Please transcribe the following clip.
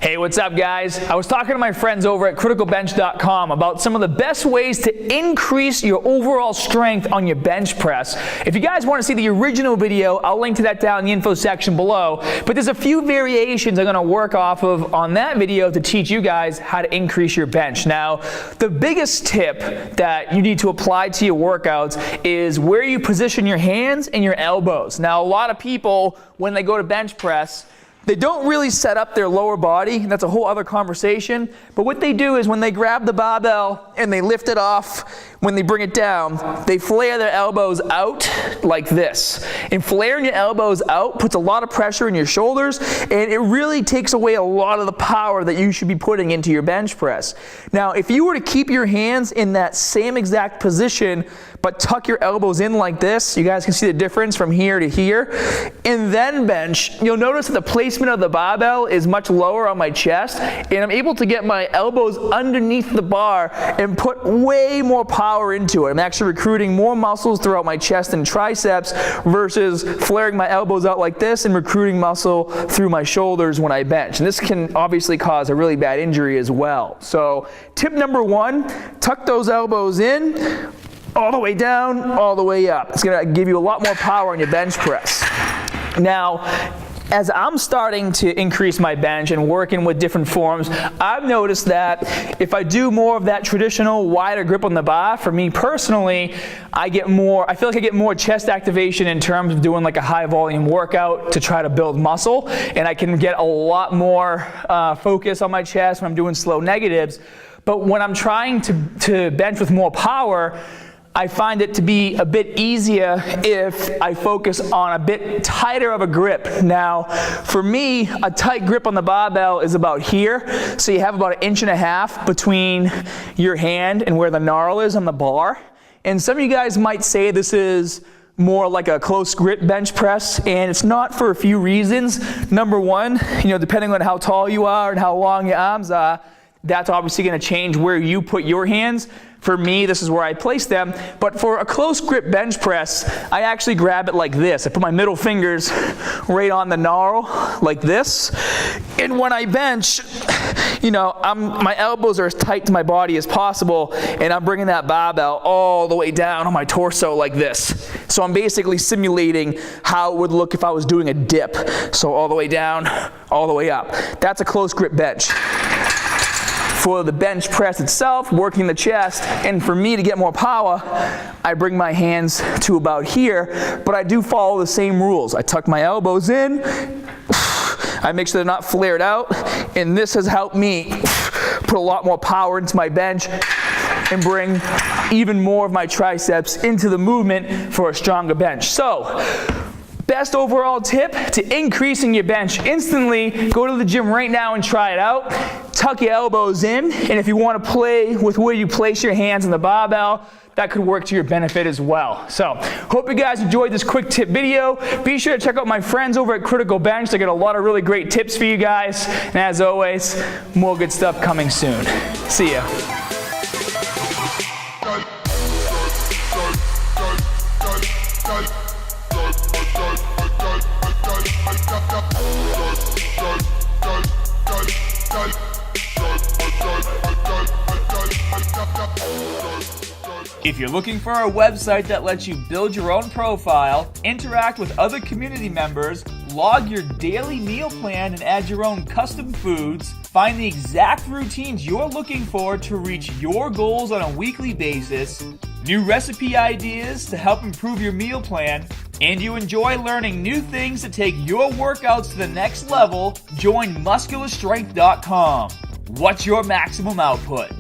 Hey, what's up guys? I was talking to my friends over at criticalbench.com about some of the best ways to increase your overall strength on your bench press. If you guys want to see the original video, I'll link to that down in the info section below. But there's a few variations I'm going to work off of on that video to teach you guys how to increase your bench. Now, the biggest tip that you need to apply to your workouts is where you position your hands and your elbows. Now, a lot of people, when they go to bench press, they don't really set up their lower body. That's a whole other conversation. But what they do is when they grab the barbell and they lift it off, when they bring it down, they flare their elbows out like this. And flaring your elbows out puts a lot of pressure in your shoulders, and it really takes away a lot of the power that you should be putting into your bench press. Now, if you were to keep your hands in that same exact position, but tuck your elbows in like this, you guys can see the difference from here to here, and then bench, you'll notice that the placement of the barbell is much lower on my chest, and I'm able to get my elbows underneath the bar and put way more power into it. I'm actually recruiting more muscles throughout my chest and triceps versus flaring my elbows out like this and recruiting muscle through my shoulders when I bench. And this can obviously cause a really bad injury as well. So tip number one, tuck those elbows in, all the way down, all the way up. It's gonna give you a lot more power on your bench press. Now, as I'm starting to increase my bench and working with different forms, I've noticed that if I do more of that traditional wider grip on the bar, for me personally, I feel like I get more chest activation in terms of doing like a high volume workout to try to build muscle, and I can get a lot more focus on my chest when I'm doing slow negatives. But when I'm trying to bench with more power, I find it to be a bit easier if I focus on a bit tighter of a grip. Now, for me, a tight grip on the barbell is about here. So you have about 1.5 inches between your hand and where the knurl is on the bar. And some of you guys might say this is more like a close grip bench press, and it's not for a few reasons. Number one, depending on how tall you are and how long your arms are, that's obviously going to change where you put your hands. For me, this is where I place them. But for a close grip bench press, I actually grab it like this. I put my middle fingers right on the knurl like this. And when I bench, my elbows are as tight to my body as possible, and I'm bringing that barbell all the way down on my torso like this. So I'm basically simulating how it would look if I was doing a dip. So all the way down, all the way up. That's a close grip bench. For the bench press itself, working the chest, and for me to get more power, I bring my hands to about here, but I do follow the same rules. I tuck my elbows in, I make sure they're not flared out, and this has helped me put a lot more power into my bench and bring even more of my triceps into the movement for a stronger bench. So, best overall tip to increasing your bench instantly, go to the gym right now and try it out. Tuck your elbows in, and if you want to play with where you place your hands on the barbell, that could work to your benefit as well. So, hope you guys enjoyed this quick tip video. Be sure to check out my friends over at Critical Bench. They got a lot of really great tips for you guys. And as always, more good stuff coming soon. See ya. If you're looking for a website that lets you build your own profile, interact with other community members, log your daily meal plan and add your own custom foods, find the exact routines you're looking for to reach your goals on a weekly basis, new recipe ideas to help improve your meal plan, and you enjoy learning new things to take your workouts to the next level, join muscularstrength.com. What's your maximum output?